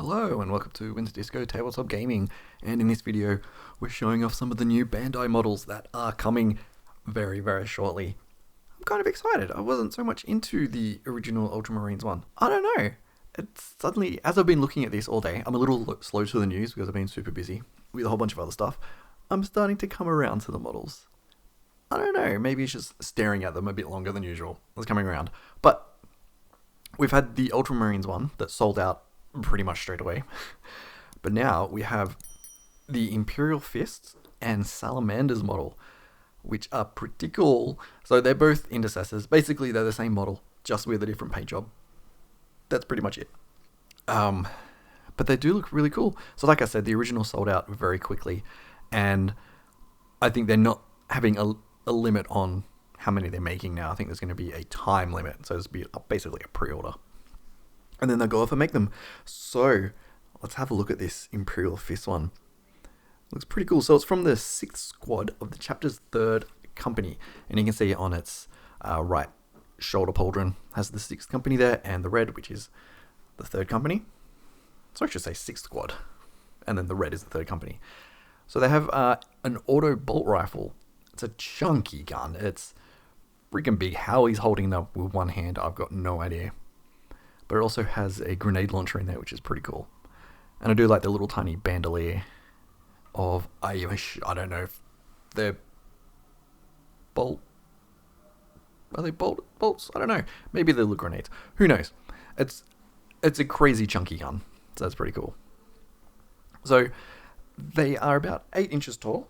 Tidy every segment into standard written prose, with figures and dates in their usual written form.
Hello and welcome to Winter Disco Tabletop Gaming, and in this video we're showing off some of the new Bandai models that are coming very shortly. I'm kind of excited. I wasn't so much into the original Ultramarines one. I don't know. It's suddenly, as I've been looking at this all day, I'm a little slow to the news because I've been super busy with a whole bunch of other stuff. I'm starting to come around to the models. I don't know, maybe it's just staring at them a bit longer than usual. It's coming around. But we've had the Ultramarines one that sold out pretty much straight away. But now we have the Imperial Fists and Salamanders model, which are pretty cool. So they're both intercessors. Basically, they're the same model, just with a different paint job. That's pretty much it. But they do look really cool. So like I said, the original sold out very quickly. And I think they're not having a limit on how many they're making now. I think there's going to be a time limit. So it's basically a pre-order. And then they'll go off and make them. So let's have a look at this Imperial Fist one. Looks pretty cool. So it's from the 6th squad of the chapter's 3rd company. And you can see on its right shoulder pauldron has the 6th company there, and the red, which is the 3rd company. So I should say 6th squad. And then the red is the 3rd company. So they have an auto bolt rifle. It's a chunky gun. It's freaking big. How he's holding that with one hand, I've got no idea. But it also has a grenade launcher in there, which is pretty cool. And I do like the little tiny bandolier of, I don't know if they're are they bolts? I don't know. Maybe they're little grenades. Who knows? It's a crazy chunky gun. So that's pretty cool. So they are about 8 inches tall,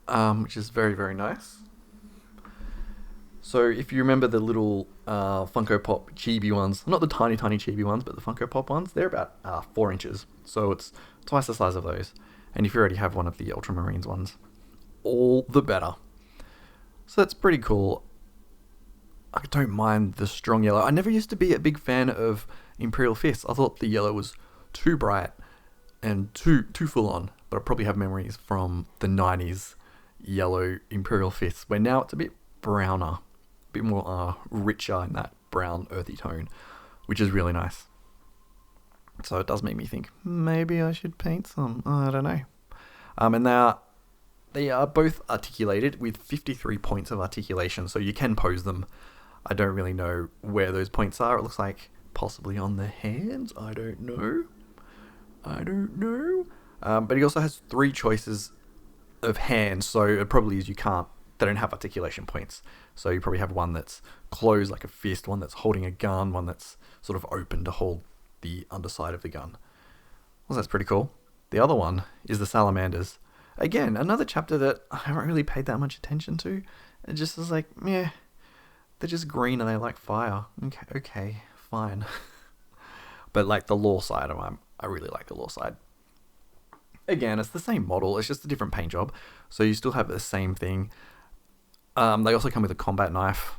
which is very nice. So if you remember the little Funko Pop chibi ones, not the tiny chibi ones, but the Funko Pop ones, they're about 4 inches. So it's twice the size of those. And if you already have one of the Ultramarines ones, all the better. So that's pretty cool. I don't mind the strong yellow. I never used to be a big fan of Imperial Fists. I thought the yellow was too bright and too full on. But I probably have memories from the 90s yellow Imperial Fists, where now it's a bit browner. Bit more richer in that brown earthy tone, which is really nice. So it does make me think maybe I should paint some. I don't know. And they are both articulated with 53 points of articulation, so you can pose them. I don't really know where those points are. It looks like possibly on the hands. I don't know. But he also has 3 choices of hands, so it probably is they don't have articulation points. So you probably have one that's closed like a fist, one that's holding a gun, one that's sort of open to hold the underside of the gun. Well, that's pretty cool. The other one is the Salamanders. Again, another chapter that I haven't really paid that much attention to. It just is like, they're just green and they like fire. Okay, fine. But like the lore side, I really like the lore side. Again, it's the same model, it's just a different paint job. So you still have the same thing. They also come with a combat knife,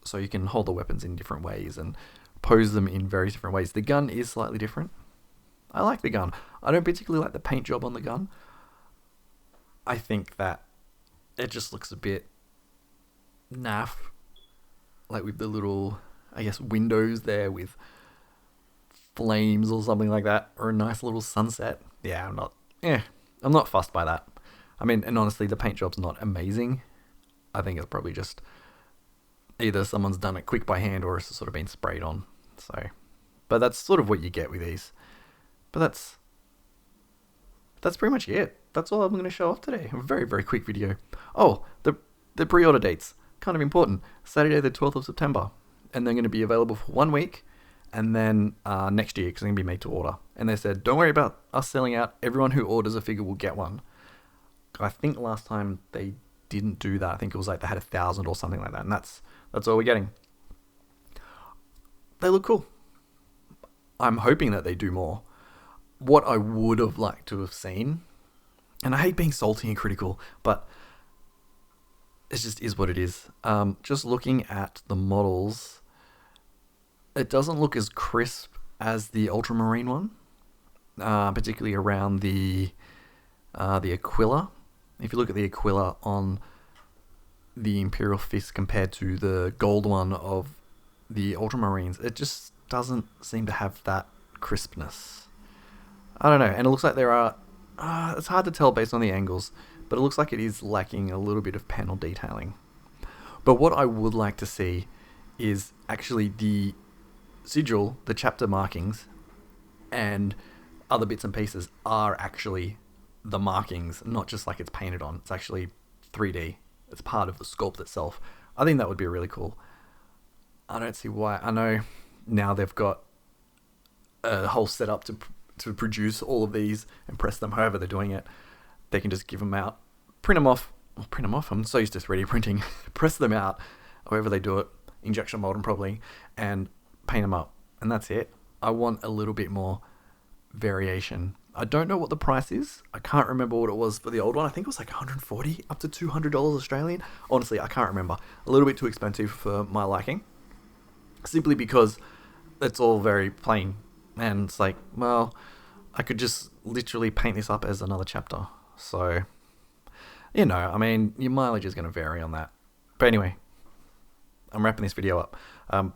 so you can hold the weapons in different ways and pose them in various different ways. The gun is slightly different. I like the gun. I don't particularly like the paint job on the gun. I think that it just looks a bit naff, like with the little, I guess, windows there with flames or something like that, or a nice little sunset. Yeah, I'm not fussed by that. I mean, and honestly, the paint job's not amazing. I think it's probably just either someone's done it quick by hand or it's sort of been sprayed on. So, but that's sort of what you get with these. But that's pretty much it. That's all I'm going to show off today. A very quick video. Oh, the pre-order dates, kind of important. Saturday the 12th of September, and they're going to be available for 1 week, and then next year, because they're going to be made to order. And they said, don't worry about us selling out. Everyone who orders a figure will get one. I think last time they didn't do that. I think it was like they had 1,000 or something like that, and that's all we're getting. They look cool. I'm hoping that they do more. What I would have liked to have seen, and I hate being salty and critical, but it just is what it is. Just looking at the models, it doesn't look as crisp as the Ultramarine one, particularly around the Aquila. If you look at the Aquila on the Imperial Fist compared to the gold one of the Ultramarines, it just doesn't seem to have that crispness. I don't know, and it looks like there are, it's hard to tell based on the angles, but it looks like it is lacking a little bit of panel detailing. But what I would like to see is actually the sigil, the chapter markings, and other bits and pieces are actually the markings, not just like it's painted on. It's actually 3D. It's part of the sculpt itself. I think that would be really cool. I don't see why. I know now they've got a whole setup to produce all of these and press them however they're doing it. They can just give them out, print them off. I'm so used to 3D printing. Press them out, however they do it, injection mold them probably, and paint them up. And that's it. I want a little bit more variation. I don't know what the price is. I can't remember what it was for the old one. I think it was like $140 up to $200 Australian. Honestly, I can't remember. A little bit too expensive for my liking. Simply because it's all very plain. And it's like, well, I could just literally paint this up as another chapter. So, you know, I mean, your mileage is going to vary on that. But anyway, I'm wrapping this video up.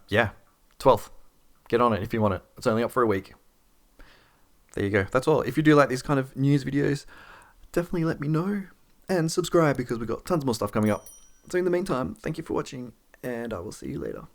Yeah, 12th. Get on it if you want it. It's only up for a week. There you go. That's all. If you do like these kind of news videos, definitely let me know. And subscribe because we've got tons more stuff coming up. So in the meantime, thank you for watching, and I will see you later.